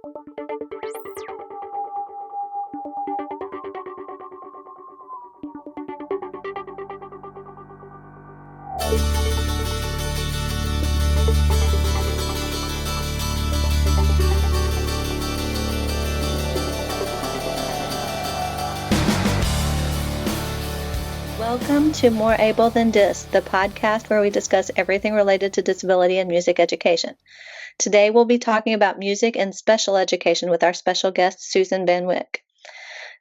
Welcome to More Able Than Dis, the podcast where we discuss everything related to disability and music education. Today we'll be talking about music and special education with our special guest, Susan van Wick.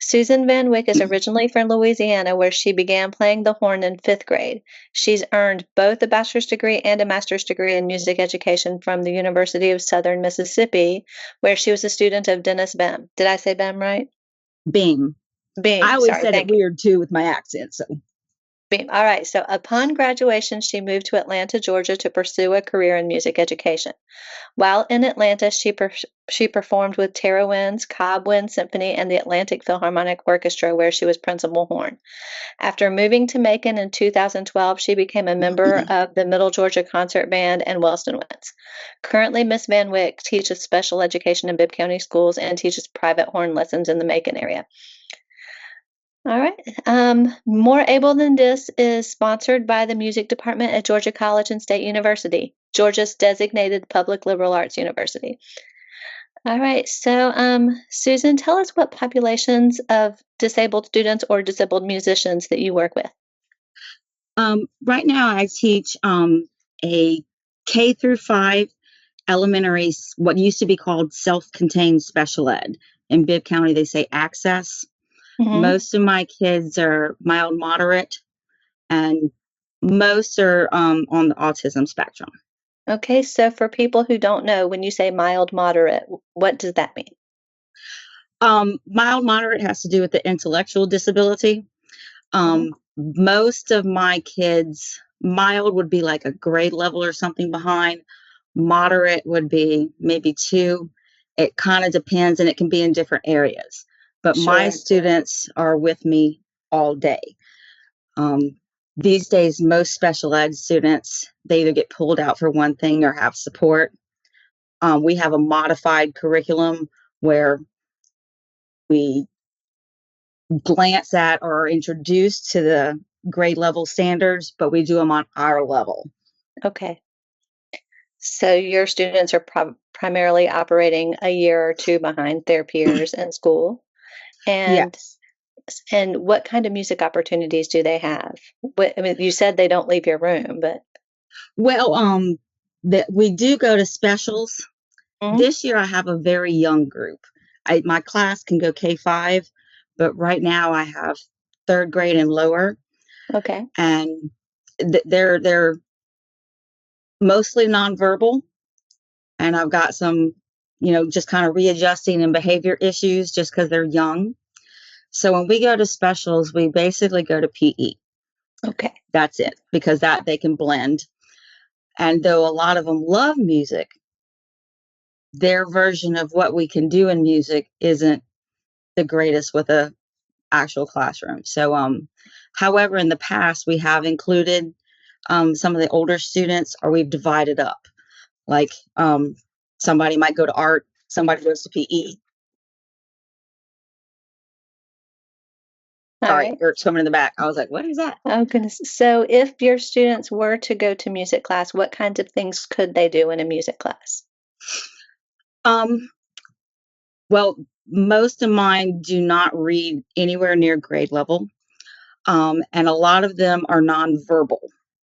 Susan van Wick is originally from Louisiana, where she began playing the horn in 5th grade. She's earned both a bachelor's degree and a master's degree in music education from the University of Southern Mississippi, where she was a student of Dennis Bibb. Did I say Bibb right? Beam. Beam. I always said it weird too with my accent, so. Beam. All right. So upon graduation, she moved to Atlanta, Georgia to pursue a career in music education. While in Atlanta, she performed with Tara Wynn's Cobb Wind Symphony and the Atlantic Philharmonic Orchestra, where she was principal horn. After moving to Macon in 2012, she became a member of the Middle Georgia Concert Band and Wellston Winds. Currently, Miss Van Wick teaches special education in Bibb County schools and teaches private horn lessons in the Macon area. All right. More Able Than Dis is sponsored by the music department at Georgia College and State University, Georgia's designated public liberal arts university. All right. So, Susan, tell us what populations of disabled students or disabled musicians that you work with. Right now, I teach a K through 5 elementary, what used to be called self-contained special ed. In Bibb County, they say access. Mm-hmm. Most of my kids are mild, moderate, and most are on the autism spectrum. Okay, so for people who don't know, when you say mild, moderate, what does that mean? Mild, moderate has to do with the intellectual disability. Most of my kids, mild would be like a grade level or something behind. Moderate would be maybe 2. It kind of depends, and it can be in different areas. But sure. My students are with me all day. These days, most special ed students, they either get pulled out for one thing or have support. We have a modified curriculum where we glance at or are introduced to the grade level standards, but we do them on our level. Okay. So your students are primarily operating a year or 2 behind their peers in school. And yes. And what kind of music opportunities do they have? You said they don't leave your room, but well, we do go to specials. Mm-hmm. This year I have a very young group. My class can go K5, but right now I have 3rd grade and lower. Okay. And they're mostly nonverbal, and I've got some, just kind of readjusting and behavior issues just because they're young. So when we go to specials, we basically go to PE. Okay. That's it, because that they can blend. And though a lot of them love music, their version of what we can do in music isn't the greatest with a actual classroom. So, however, in the past, we have included some of the older students, or we've divided up. Like somebody might go to art, somebody goes to PE. Sorry, you're coming in the back. I was like, what is that? Oh, goodness. So if your students were to go to music class, what kinds of things could they do in a music class? Well, most of mine do not read anywhere near grade level. And a lot of them are nonverbal,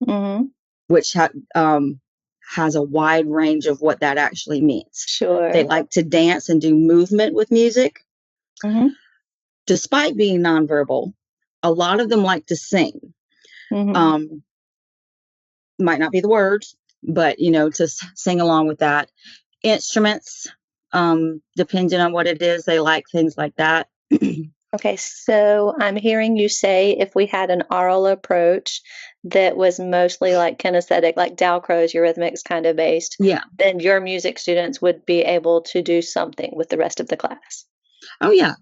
mm-hmm. which has a wide range of what that actually means. Sure. They like to dance and do movement with music. Mm-hmm. Despite being nonverbal, a lot of them like to sing. Mm-hmm. Might not be the words, but, to sing along with that. Instruments, depending on what it is, they like things like that. Okay, so I'm hearing you say if we had an oral approach that was mostly like kinesthetic, like Dalcroze, Eurythmics kind of based, yeah, then your music students would be able to do something with the rest of the class. Oh, yeah,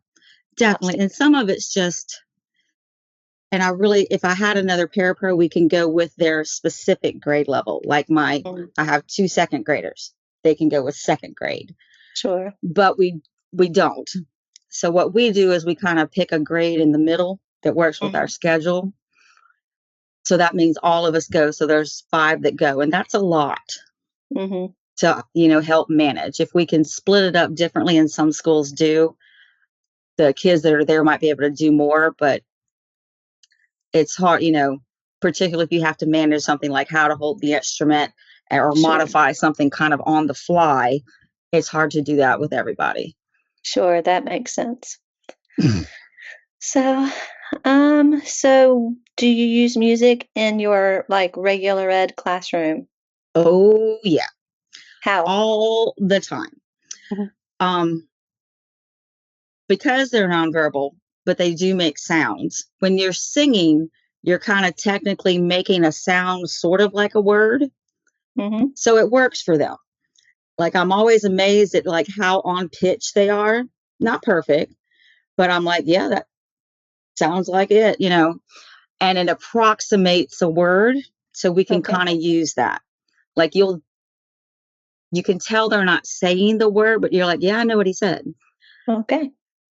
definitely. And some of it's just, and if I had another parapro, we can go with their specific grade level. Like I have 2 second graders. They can go with 2nd grade. Sure. but we don't. So what we do is we kind of pick a grade in the middle that works with our Mhm. schedule. So that means all of us go. So there's 5 that go, and that's a lot Mhm. to, help manage. If we can split it up differently, and some schools do, the kids that are there might be able to do more, but it's hard, particularly if you have to manage something like how to hold the instrument or Sure. modify something kind of on the fly. It's hard to do that with everybody. Sure, that makes sense. So do you use music in your, like, regular ed classroom? Oh, yeah, How? all the time. Mhm. Um, because they're nonverbal, but they do make sounds. When you're singing, you're kind of technically making a sound sort of like a word. Mhm. So it works for them. Like, I'm always amazed at like how on pitch they are. Not perfect, but I'm like, yeah, that sounds like it. And it approximates a word. So we can Okay. kind of use that. Like, you can tell they're not saying the word, but you're like, yeah, I know what he said. Okay.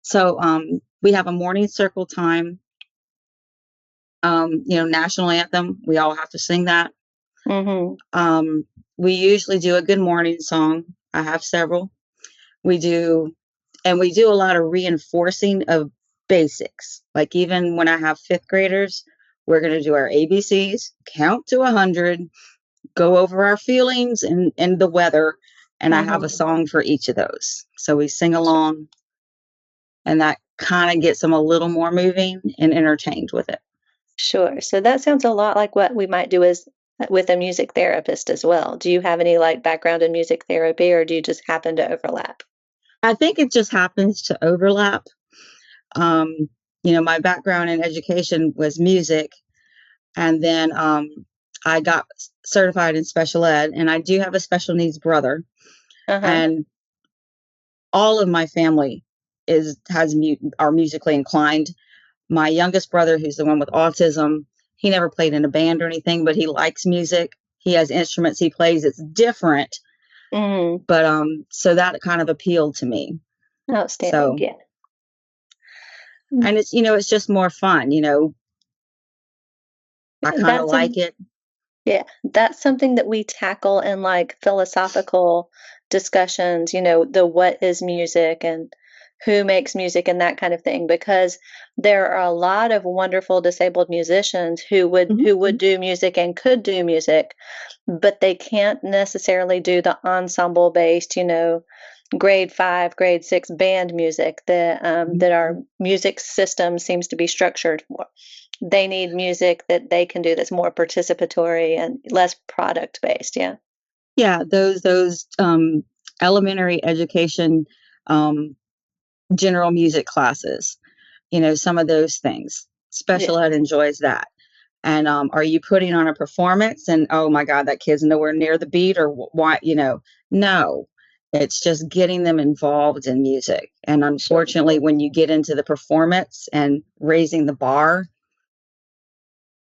So we have a morning circle time, national anthem. We all have to sing that. Mhm. Um, we usually do a good morning song. I have several. We do, and we do a lot of reinforcing of basics. Like, even when I have 5th graders, we're going to do our ABCs, count to 100, go over our feelings and the weather. And I have a Mhm. song for each of those. So we sing along, and that kind of gets them a little more moving and entertained with it. Sure. So that sounds a lot like what we might do as with a music therapist as well. Do you have any, like, background in music therapy, or do you just happen to overlap? I think it just happens to overlap. Um, my background in education was music, and then I got certified in special ed, and I do have a special needs brother, Uh-huh. and all of my family are musically inclined. My youngest brother, who's the one with autism, he never played in a band or anything, but he likes music. He has instruments he plays. It's different, Mhm. but so that kind of appealed to me. Outstanding. So, Yeah. Mm. and it's just more fun. I kind of That's like some it. Yeah, that's something that we tackle in, like, philosophical discussions, the what is music and who makes music and that kind of thing, because there are a lot of wonderful disabled musicians Mhm. who would do music and could do music, but they can't necessarily do the ensemble-based, grade 5, grade 6 band music that our music system seems to be structured for. They need music that they can do that's more participatory and less product based, yeah. Yeah, those elementary education, um, general music classes. Some of those things. Yeah, Special ed enjoys that. And are you putting on a performance? And oh my God, that kid's nowhere near the beat, or why? No. It's just getting them involved in music. And sure. unfortunately, when you get into the performance and raising the bar,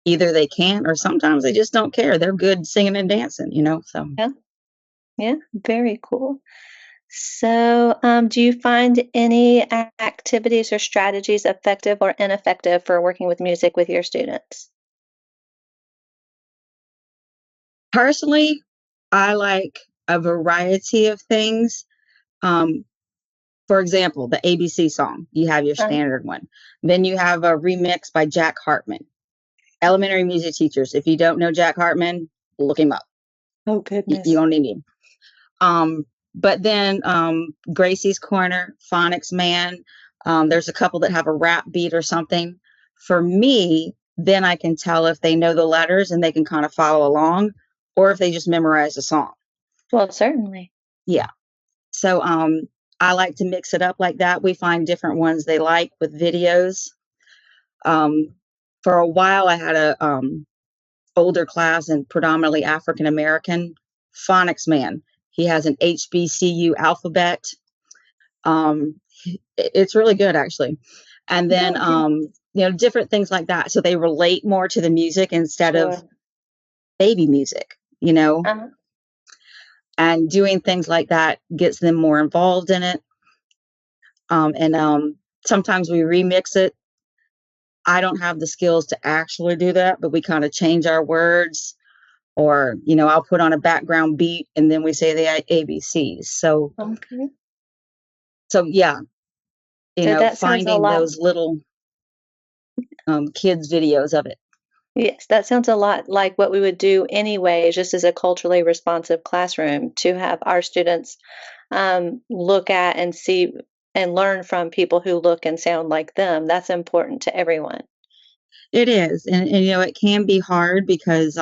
either they can't, or sometimes they just don't care. They're good singing and dancing. So Yeah, yeah, very cool. So, do you find any activities or strategies effective or ineffective for working with music with your students? personally, I like a variety of things. Um, for example, the ABC song, you have your Uh, standard one. Then you have a remix by Jack Hartman. Elementary music teachers, if you don't know Jack Hartman, look him up. oh You goodness. don't need him. Um, but then Gracie's Corner, Phonics Man. There's a couple that have a rap beat or something. For me, then I can tell if they know the letters and they can kind of follow along, or if they just memorize the song. Well, certainly. Yeah. So I like to mix it up like that. We find different ones they like with videos. Um, for a while, I had a older class and predominantly African American phonics man. He has an HBCU alphabet. It's really good actually. And then Oh, yeah. different things like that. So they relate more to the music instead of Sure. baby music. Uh-huh. And doing things like that gets them more involved in it. And sometimes we remix it. I don't have the skills to actually do that, but we kind of change our words, or I'll put on a background beat and then we say the ABCs. Okay. So yeah, So that sounds a finding lot. those little kids videos of it. Yes, that sounds a lot like what we would do anyway, just as a culturally responsive classroom, to have our students look at and see and learn from people who look and sound like them. That's important to everyone. It is, and it can be hard because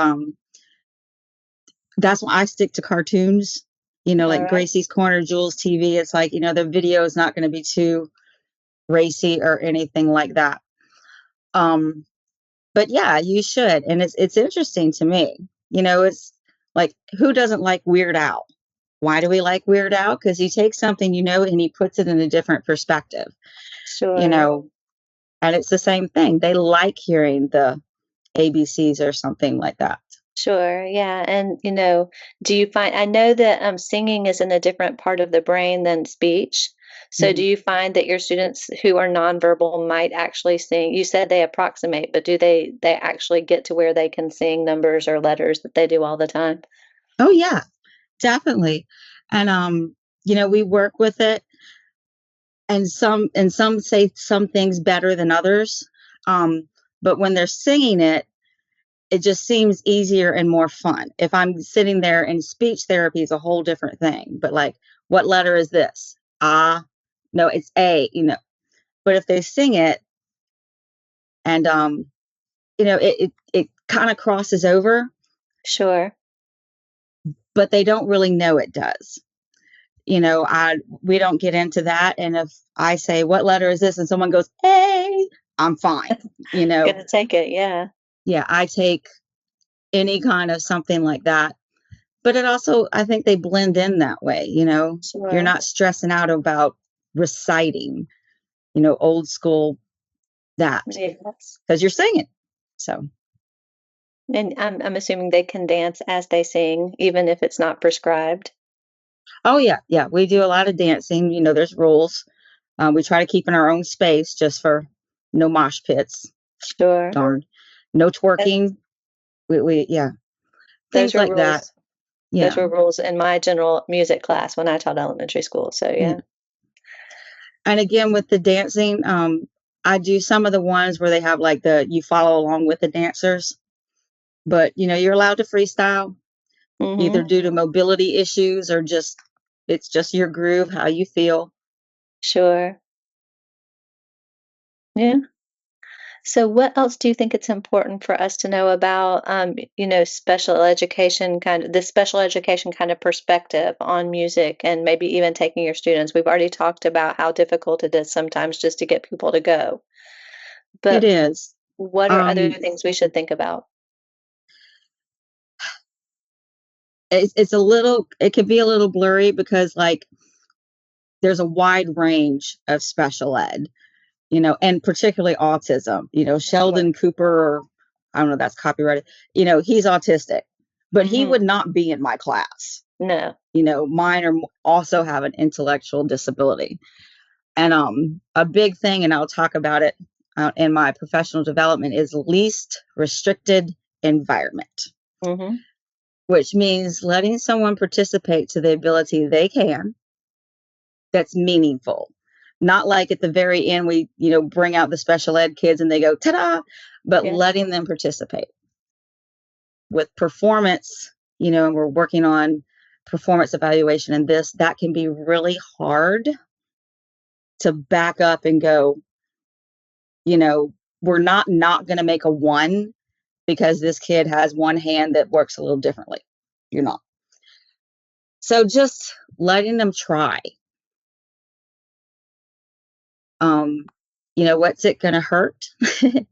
that's why I stick to cartoons. All Like right. Gracie's Corner, Jules TV. It's like the video is not going to be too racy or anything like that. Um, but yeah, you should, and it's interesting to me. It's like, who doesn't like Weird Al? Why do we like Weird Al? Because he takes something and he puts it in a different perspective. You Sure. know, and it's the same thing. They like hearing the ABCs or something like that. Sure, yeah, and, do you find I know that, singing is in a different part of the brain than speech. So do Mhm. you find that your students who are nonverbal might actually sing? You said they approximate, but do they actually get to where they can sing numbers or letters that they do all the time? Oh yeah, definitely. And we work with it, and some say some things better than others. Um, but when they're singing it, it just seems easier and more fun. If I'm sitting there, and speech therapy is a whole different thing, but like, what letter is this? Ah, no, it's A. But if they sing it, and it kind of crosses over, Sure. but they don't really know it does. I we don't get into that. And if I say, what letter is this? And someone goes, A, I'm fine. You know, Gonna take it, yeah. yeah, I take any kind of something like that. But it also, I think they blend in that way. You're Sure. not stressing out about reciting, old school that, Yes. because you're singing. So, And I'm assuming they can dance as they sing, even if it's not prescribed? oh, yeah, yeah, we do a lot of dancing. There's rules. We try to keep in our own space, just for no mosh pits. Sure. Darn. No Those twerking. Yeah, those things were like that. rules those Yeah. were rules in my general music class when I taught elementary school, so Yeah. yeah. And again, with the dancing, I do some of the ones where they have like you follow along with the dancers, but you're allowed to freestyle, either Mhm. due to mobility issues or just, it's just your groove, how you feel. Sure. Yeah. So what else do you think it's important for us to know about, special education this special education kind of perspective on music and maybe even taking your students? We've already talked about how difficult it is sometimes just to get people to go. It But is. what are other Um, things we should think about? it can be a little blurry because, like, there's a wide range of special ed, and particularly autism. Sure. Sheldon Cooper, or I don't know, that's copyrighted. He's autistic, but he Mhm. would not be in my class. No. Mine also have an intellectual disability. And a big thing, and I'll talk about it in my professional development, is least restricted environment, Mhm. which means letting someone participate to the ability they can, that's meaningful. Not like at the very end, we, bring out the special ed kids and they go, ta da, but Yeah. letting them participate with performance, and we're working on performance evaluation, and that can be really hard to back up and go, you know, we're not going to make a one because this kid has one hand that works a little differently. You're not. So just letting them try. Um, what's it going to hurt in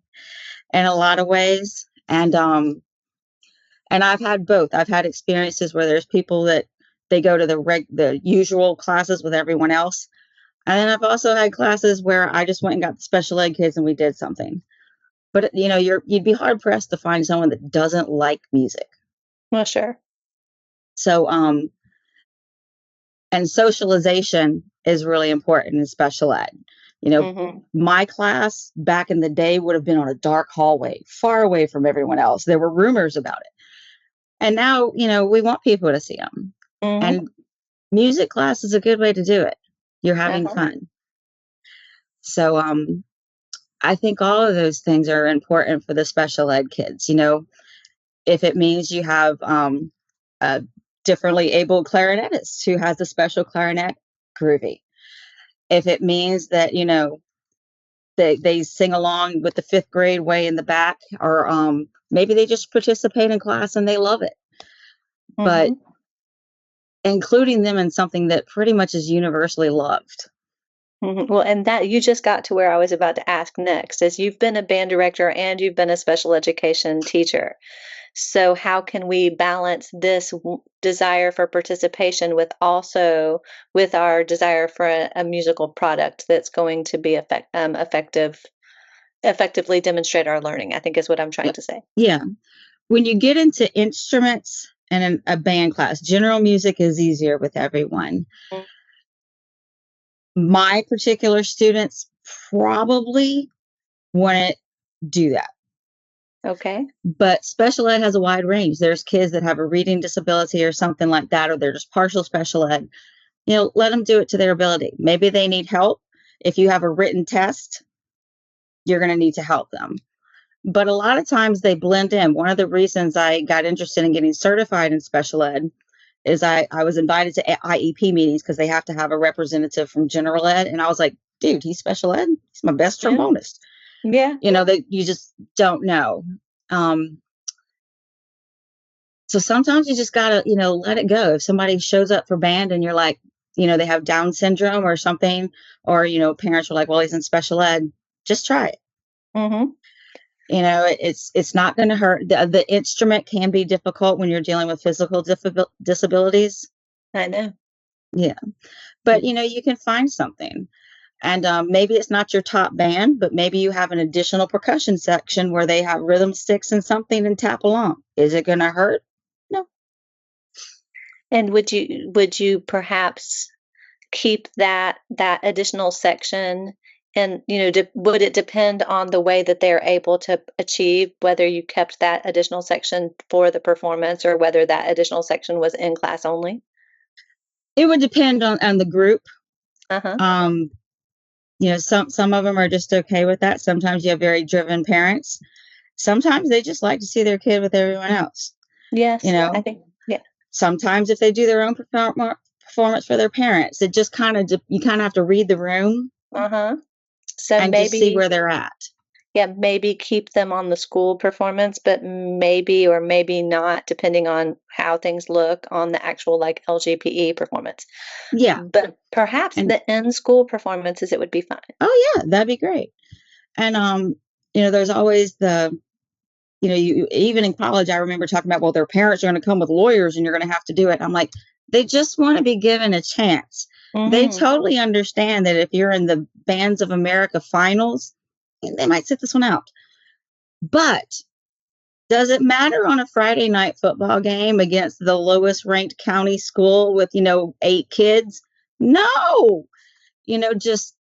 a lot of ways? And I've had both. I've had experiences where there's people that they go to the usual classes with everyone else. And then I've also had classes where I just went and got the special ed kids and we did something. But you'd be hard pressed to find someone that doesn't like music. Well, sure. So And socialization is really important in special ed. You know, Mm-hmm. my class back in the day would have been on a dark hallway, far away from everyone else. There were rumors about it. And now, we want people to see them. Mm-hmm. And music class is a good way to do it. You're having Uh-huh. fun. So, I think all of those things are important for the special ed kids. If it means you have a differently able clarinetist who has a special clarinet, groovy. If it means that, they sing along with the fifth grade way in the back, or maybe they just participate in class and they love it. But Mm-hmm. including them in something that pretty much is universally loved. Mhm. Well, and that you just got to where I was about to ask next, is you've been a band director and you've been a special education teacher. So how can we balance this desire for participation with our desire for a musical product that's going to be effectively demonstrate our learning, I think is what I'm trying Yeah. to say. Yeah. When you get into instruments and a band class, general music is easier with everyone. Mm. My particular students probably wouldn't do that. Okay. But special ed has a wide range. There's kids that have a reading disability or something like that, or they're just partial special ed. Let them do it to their ability. Maybe they need help. If you have a written test, you're going to need to help them. But a lot of times they blend in. One of the reasons I got interested in getting certified in special ed is I was invited to IEP meetings because they have to have a representative from general ed. And I was like, dude, he's special ed. He's my best Yeah. trombonist. Yeah. That you just don't know. Um, so sometimes you just gotta, let it go. If somebody shows up for band and you're like, they have Down syndrome or something, or, parents are like, well, he's in special ed, just try it. Mhm. It's not going to hurt. The instrument can be difficult when you're dealing with physical disabilities. I know. Yeah. But, you can find something. And maybe it's not your top band, but maybe you have an additional percussion section where they have rhythm sticks and something and tap along. Is it going to hurt? No. And would you perhaps keep that additional section, and would it depend on the way that they're able to achieve, whether you kept that additional section for the performance or whether that additional section was in class only? It would depend on the group. Uh-huh. Um, some of them are just okay with that. Sometimes you have very driven parents. Sometimes they just like to see their kid with everyone else. You Yes, I know, think, yeah. sometimes if they do their own performance for their parents, it just you kind of have to read the room Uh-huh. So and just see maybe, where they're at. yeah, maybe keep them on the school performance, but maybe or maybe not, depending on how things look on the actual like LGPE performance. Yeah. But perhaps And the in-school performances, it would be fine. oh yeah, that'd be great. And there's always you even in college, I remember talking about, well, their parents are going to come with lawyers and you're going to have to do it. I'm like, they just want to be given a chance. They Mhm. totally understand that if you're in the Bands of America finals, they might sit this one out. But does it matter on a Friday night football game against the lowest ranked county school with, 8 kids? No. Just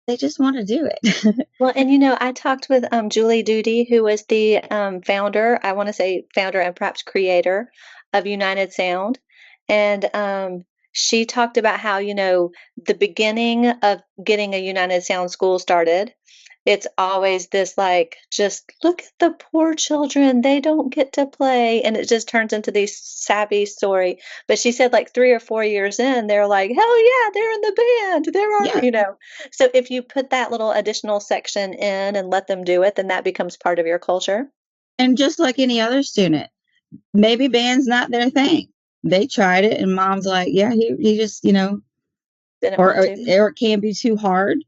they just want to do it. Well, and I talked with Julie Duty, who was the founder, I want to say founder and perhaps creator of United Sound. And she talked about how, the beginning of getting a United Sound school started, it's always this like, just look at the poor children, they don't get to play. And it just turns into this sappy story. But she said, like 3 or 4 years in, they're like, hell yeah, they're in the band. They're Yeah. so if you put that little additional section in and let them do it, then that becomes part of your culture. And just like any other student, maybe band's not their thing. They tried it and mom's like, yeah, he just, Didn't or, want or to. or it can be too hard,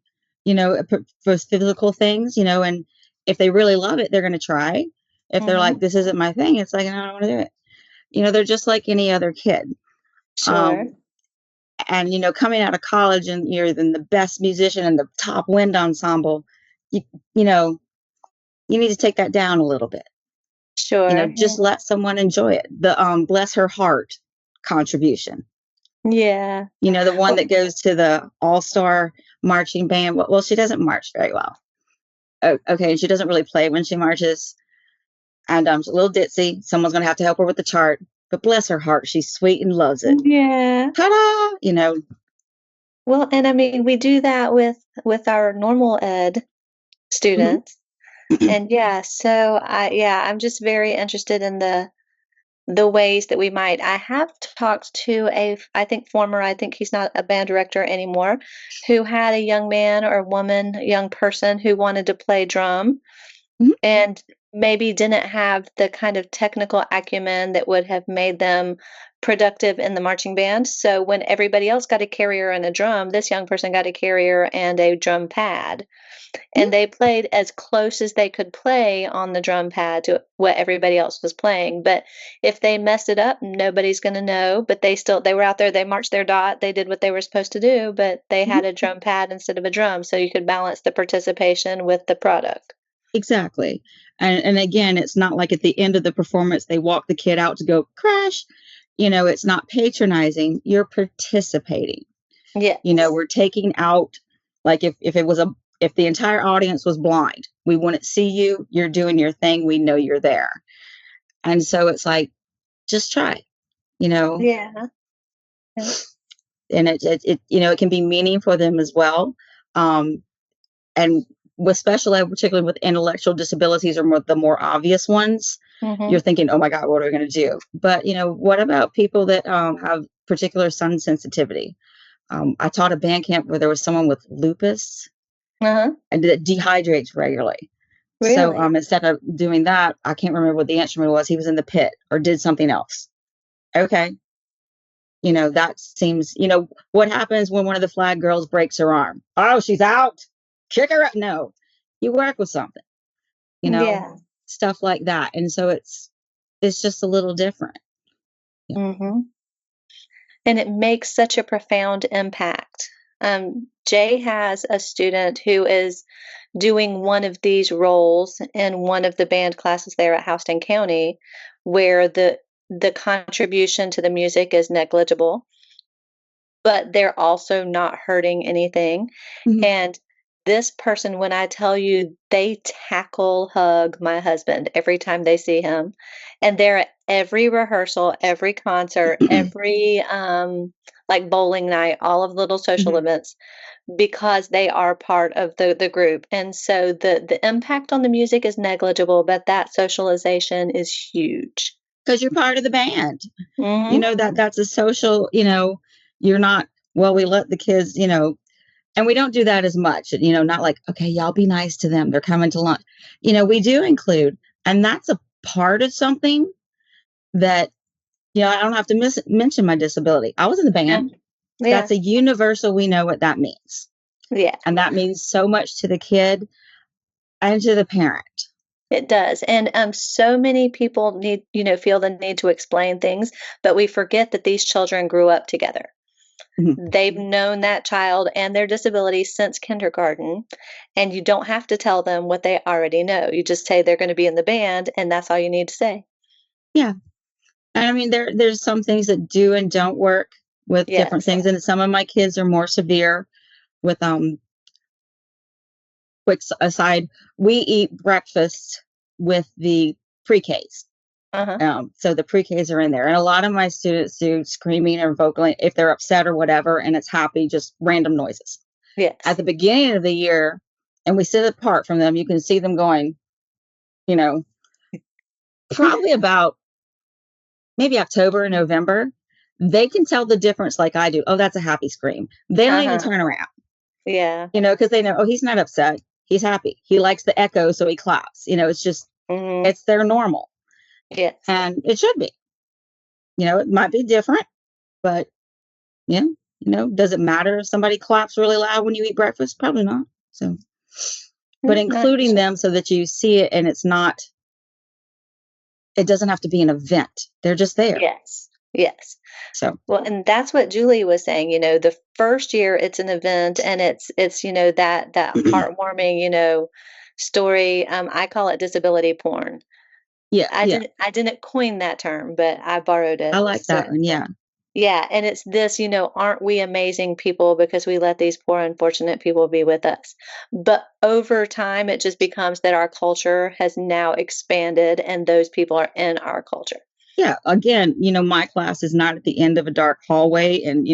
for physical things, and if they really love it, they're going to try. If they're like, Mhm. this isn't my thing, it's like, I don't want to do it. They're just like any other kid. Sure. Um, and coming out of college and you're then the best musician in the top wind ensemble, you you know, you need to take that down a little bit. Sure. Yeah. Just let someone enjoy it. The bless her heart contribution. Yeah. The one Well, that goes to the all-star marching band. Well, she doesn't march very well. Okay, she doesn't really play when she marches, and she's a little ditzy. Someone's gonna have to help her with the chart. But bless her heart, she's sweet and loves it. yeah. Ta-da! Well, and I mean, we do that with our normal ed Mhm. students. And yeah, so I'm just very interested in the ways that we might. I have talked to I think he's not a band director anymore, who had a young man or woman, a young person who wanted to play drum Mhm. and maybe didn't have the kind of technical acumen that would have made them productive in the marching band. So when everybody else got a carrier and a drum, this young person got a carrier and a drum pad. Yeah, And they played as close as they could play on the drum pad to what everybody else was playing. But if they messed it up, nobody's going to know. But they were out there, they marched their dot, they did what they were supposed to do, but they mhm. had a drum pad instead of a drum. So you could balance the participation with the product. Exactly. And again, it's not like at the end of the performance they walk the kid out to go crash. It's not patronizing. You're participating. Yes. We're taking out, like, if the entire audience was blind, we wouldn't see you. You're doing your thing. We know you're there. And so it's like, just try, you know, Yeah. Yeah. and it can be meaning for them as well. Um, and with special ed, particularly with intellectual disabilities or the more obvious ones, you're Mhm. thinking, oh my God, what are we going to do? But, what about people that have particular sun sensitivity? I taught a band camp where there was someone with lupus Uh-huh. and that dehydrates regularly. So Really? instead of doing that, I can't remember what the instrument was. He was in the pit or did something else. Okay. That seems, what happens when one of the flag girls breaks her arm? Oh, she's out. Kick her up. No, you work with something, you know, Yeah. stuff like that. And so it's just a little different. Yeah. Mhm. And it makes such a profound impact. Jay has a student who is doing one of these roles in one of the band classes there at Houston County, where the contribution to the music is negligible, but they're also not hurting anything. Mhm. And this person, when I tell you, they tackle hug my husband every time they see him. And they're at every rehearsal, every concert, every like bowling night, all of the little social Mhm. events because they are part of the group. And so the impact on the music is negligible, but that socialization is huge. Because you're part of the band. Mhm. That's a social, you're not, well, we let the kids, and we don't do that as much, not like, okay, y'all be nice to them. They're coming to lunch. We do include, and that's a part of something that, I don't have to mention my disability. I was in the Yeah. band. Yeah. That's a universal. We know what that means. Yeah. And that means so much to the kid and to the parent. It does. And so many people feel the need to explain things, but we forget that these children grew up together. Mhm. They've known that child and their disability since kindergarten, and you don't have to tell them what they already know. You just say they're going to be in the band, and that's all you need to say. Yeah. And I mean, there's some things that do and don't work with different Yes. things. And some of my kids are more severe with quick aside, we eat breakfast with the pre-Ks. Uh-huh. So the pre-Ks are in there. And a lot of my students do screaming or vocaling if they're upset or whatever, and it's happy, just random noises. At Yes. the beginning of the year, and we sit apart from them, you can see them going, you know, probably about maybe October or November. They can tell the difference like I do. Oh, that's a happy scream. They don't even Uh-huh. turn around, Yeah. because they know, oh, he's not upset. He's happy. He likes the echo, so he claps. It's just, Mhm. it's their normal. Yes. And it should be. It might be different, but yeah, does it matter if somebody claps really loud when you eat breakfast? Probably not. So, but Not including usually. them so that you see it and it doesn't have to be an event. They're just there. Yes. Yes. So, Well, and that's what Julie was saying, the first year it's an event and it's that heartwarming, story. I call it disability porn. yeah, yeah. I didn't coin that term, but I borrowed I it. like So that one. Yeah. Yeah, and it's this, aren't we amazing people because we let these poor, unfortunate people be with us? But over time, it just becomes that our culture has now expanded and those people are in our culture. Yeah, again, my class is not at the end of a dark hallway and,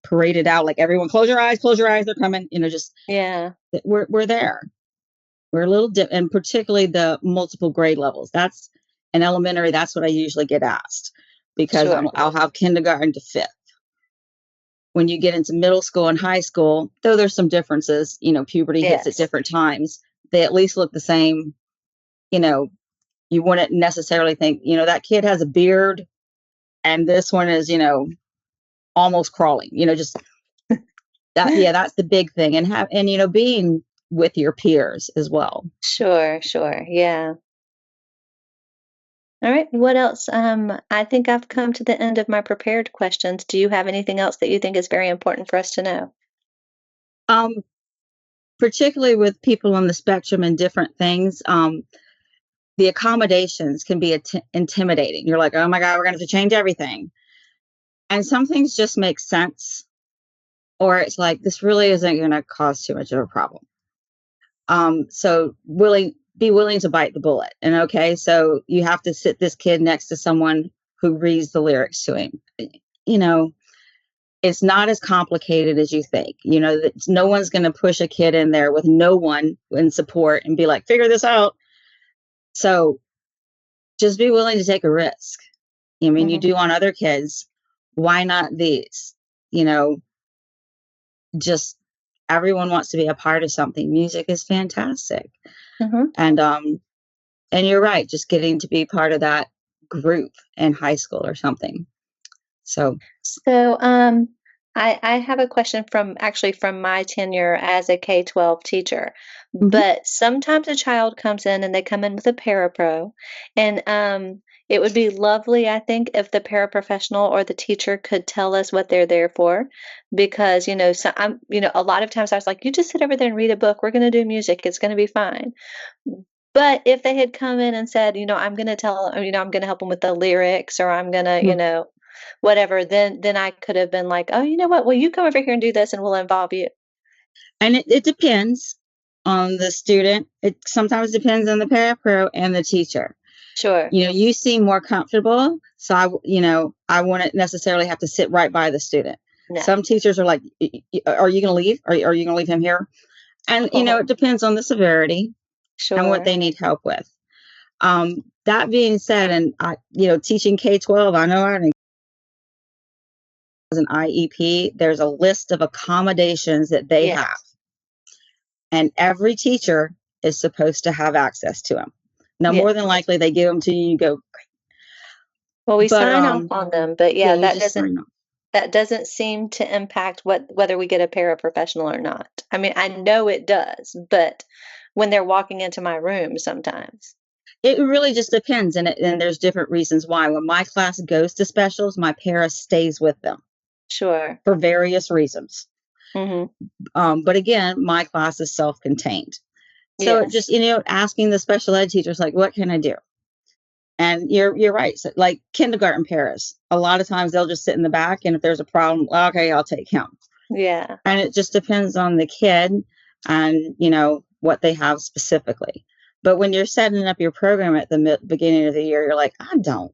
paraded out like everyone close your eyes, they're coming, just Yeah, we're there. We're a little and particularly the multiple grade levels. That's in elementary, that's what I usually get asked because sure. I'll have kindergarten to fifth. When you get into middle school and high school, though there's some differences, puberty hits at Yes. different times, they at least look the same. You know, you wouldn't necessarily think, that kid has a beard and this one is, almost crawling, just that. Yeah, that's the big thing. And being with your peers as well. Sure, sure. Yeah. All right. What else? I think I've come to the end of my prepared questions. Do you have anything else that you think is very important for us to know? Um, Particularly with people on the spectrum and different things, the accommodations can be intimidating. You're like, oh my God, we're going to have to change everything. And some things just make sense, or it's like, this really isn't going to cause too much of a problem. So be willing to bite the bullet. And okay, so you have to sit this kid next to someone who reads the lyrics to him. You know, it's not as complicated as you think. That no one's going to push a kid in there with no one in support and be like, figure this out. So just be willing to take a risk. I mean, you Hmm. do on other kids. Why not these? You know, just everyone wants to be a part of something. Music is fantastic. Hmm. And and you're right, just getting to be part of that group in high school or something. So, So, I have a question from actually from my tenure as a K-12 teacher. mhm. But sometimes a child comes in and they come in with a parapro, and it would be lovely, I think, if the paraprofessional or the teacher could tell us what they're there for, because so a lot of times I was like, you just sit over there and read a book. We're going to do music. It's going to be fine. But if they had come in and said, I'm gonna tell I'm gonna help them with the lyrics or I'm gonna, Mm. whatever, then I could have been like, "Oh, you know what? Well, you come over here and do this and we'll involve you." And it depends on the student. It sometimes depends on the parapro and the teacher. Sure. You seem more comfortable, so I wouldn't necessarily have to sit right by the student. No. Some teachers are like, "Are you going to leave? Are you going to leave him here?" And Oh, it depends on the severity and what sure. they need help with. That being said, and teaching K-12, I know I had an IEP. There's a list of accommodations that they Yeah. have, and every teacher is supposed to have access to them. Now, Yeah. more than likely, they give them to you. You go, Well, we but sign off on them, but yeah, yeah, you just sign up. that doesn't seem to impact whether we get a paraprofessional or not. I mean, I know it does, but when they're walking into my room sometimes. It really just depends, and there's different reasons why. When my class goes to specials, my para stays with them Sure. for various reasons. Mhm. But again, my class is self-contained. So just, Yes. asking the special ed teachers, like, what can I do? And you're right. So, like kindergarten paras, a lot of times they'll just sit in the back, and if there's a problem, okay, I'll take him. Yeah. And it just depends on the kid and what they have specifically. But when you're setting up your program at the beginning of the year, you're like, I don't,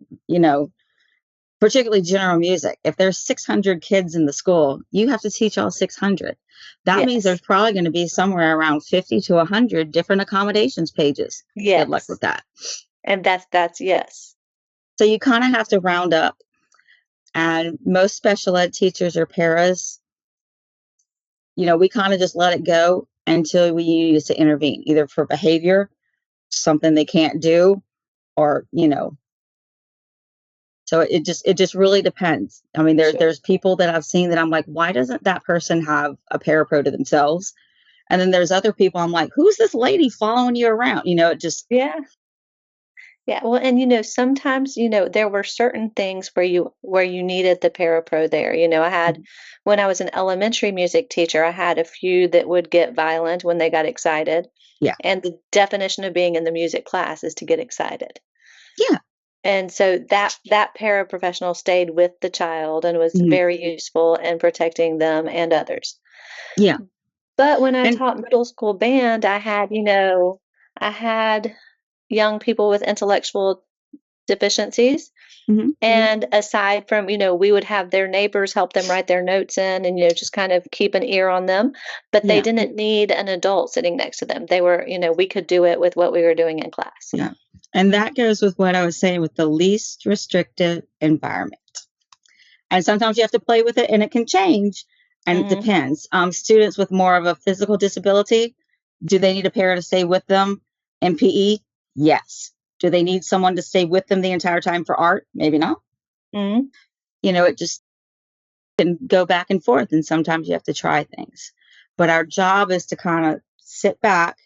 particularly general music. If there's 600 kids in the school, you have to teach all 600. That means Yes. there's probably going to be somewhere around 50 to 100 different accommodations pages. Good luck Yes. with that. And that's yes. So you kind of have to round up. And most special ed teachers or paras, we kind of just let it go until we use to intervene, either for behavior, something they can't do, or so it just really depends. I mean, Sure. there's people that I've seen that I'm like, why doesn't that person have a parapro to themselves? And then there's other people I'm like, who's this lady following you around? It just Yeah. Yeah. Well, and sometimes, there were certain things where you needed the parapro there. I had when I was an elementary music teacher, I had a few that would get violent when they got excited. yeah, And the definition of being in the music class is to get excited. yeah. And so that paraprofessional stayed with the child and was Mhm. very useful in protecting them and others. Yeah. But when I And taught middle school band, I had young people with intellectual deficiencies. mhm. And aside from, we would have their neighbors help them write their notes in and, just kind of keep an ear on them. But they Yeah. didn't need an adult sitting next to them. They were, we could do it with what we were doing in class. Yeah. And that goes with what I was saying with the least restrictive environment. And sometimes you have to play with it and it can change and it Hmm. depends. Students with more of a physical disability, do they need a parent to stay with them in PE? Yes. Do they need someone to stay with them the entire time for art? Maybe not. Hmm. It just can go back and forth and sometimes you have to try things. But our job is to kind of sit back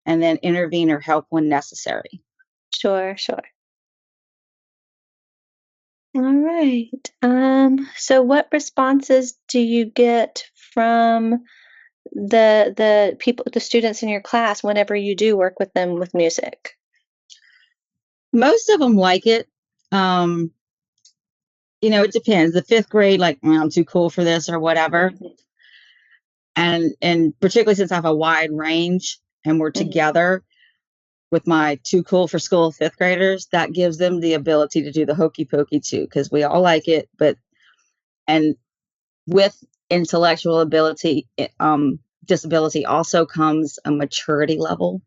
and then intervene or help when necessary. Sure, sure. All right. So what responses do you get from the students in your class whenever you do work with them with music? Most of them like it. It depends. The fifth grade, like, I'm too cool for this or whatever. Mhm. And particularly since I have a wide range and we're Mhm. together with my too cool for school fifth graders, that gives them the ability to do the hokey pokey too, because we all like it. And with intellectual ability, disability also comes a maturity level.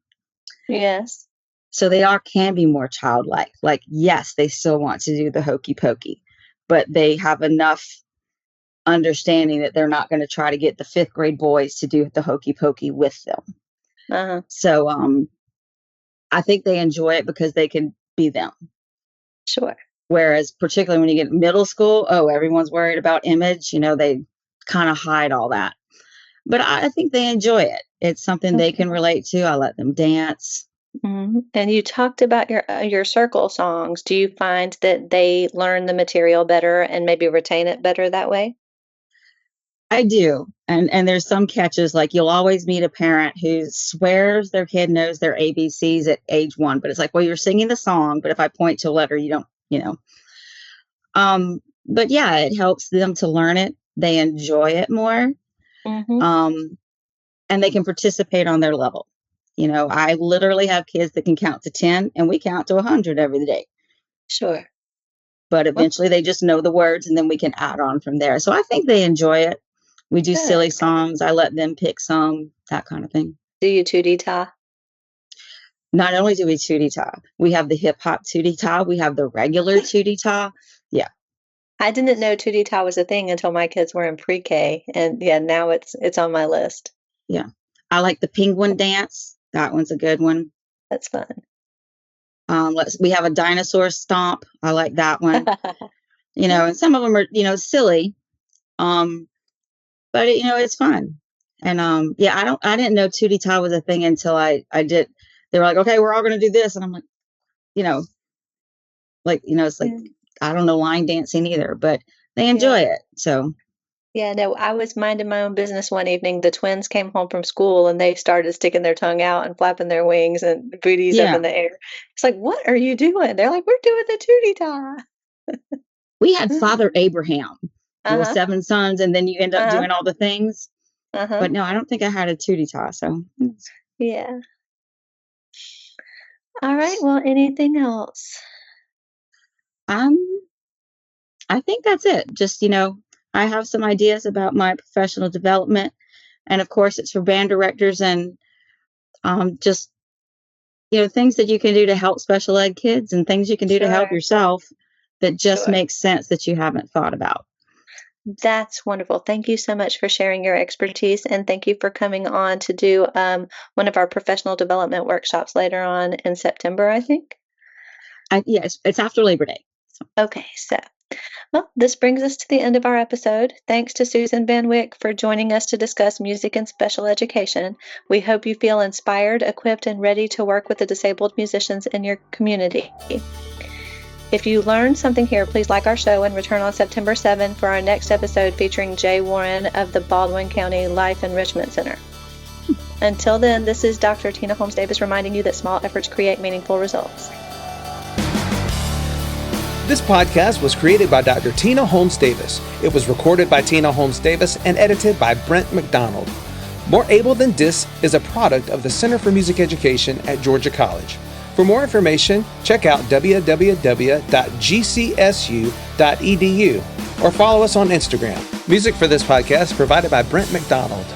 Yes. So they can be more childlike. Like, yes, they still want to do the hokey pokey, but they have enough understanding that they're not going to try to get the fifth grade boys to do the hokey pokey with them. Uh-huh. So I think they enjoy it because they can be them. Sure. Whereas particularly when you get middle school, everyone's worried about image. They kind of hide all that. But I think they enjoy it. It's something they can relate to. I let them dance. Mhm. And you talked about your circle songs. Do you find that they learn the material better and maybe retain it better that way? I do. And there's some catches, like you'll always meet a parent who swears their kid knows their ABCs at age 1, but it's like, well, you're singing the song, but if I point to a letter, you don't, But yeah, it helps them to learn it. They enjoy it more. Mhm. Um, and they can participate on their level. I literally have kids that can count to 10 and we count to 100 every day. Sure. But Well, eventually they just know the words and then we can add on from there. So I think they enjoy it. We do good. silly songs. I let them pick some, that kind of thing. Do you tootie ta? Not only do we tootie ta, we have the hip hop tootie ta, we have the regular tootie ta. Yeah. I didn't know tootie ta was a thing until my kids were in pre-K, and yeah, now it's on my list. Yeah. I like the penguin dance. That one's a good one. That's fun. We have a dinosaur stomp. I like that one. And some of them are, silly. But it's fun. And yeah, I didn't know tootie ta was a thing until I did. They were like, okay, we're all going to do this. And I'm like, you know, it's like, Yeah. I don't know line dancing either, but they enjoy Yeah. it. So Yeah, no, I was minding my own business one evening. The twins came home from school and they started sticking their tongue out and flapping their wings and booties up yeah, in the air. It's like, what are you doing? They're like, we're doing the tootie ta. we had Father Abraham, Uh-huh. 7 sons, and then you end up Uh-huh. doing all the things. Uh-huh. But no, I don't think I had a tootie ta. So Yeah. All right. Well, anything else? um, I think that's it. Just, I have some ideas about my professional development. And of course, it's for band directors and just, things that you can do to help special ed kids and things you can do to help Sure. yourself that just Sure. makes sense that you haven't thought about. That's wonderful. Thank you so much for sharing your expertise, and thank you for coming on to do one of our professional development workshops later on in September, I think. Yes, it's after Labor Day. So, Okay, well, this brings us to the end of our episode. Thanks to Susan van Wick for joining us to discuss music and special education. We hope you feel inspired, equipped, and ready to work with the disabled musicians in your community. If you learned something here, please like our show and return on September 7 for our next episode featuring Jay Warren of the Baldwin County Life Enrichment Center. Until then, this is Dr. Tina Holmes Davis reminding you that small efforts create meaningful results. This podcast was created by Dr. Tina Holmes Davis. It was recorded by Tina Holmes Davis and edited by Brent McDonald. More Able Than This is a product of the Center for Music Education at Georgia College. For more information, check out www.gcsu.edu or follow us on Instagram. Music for this podcast provided by Brent McDonald.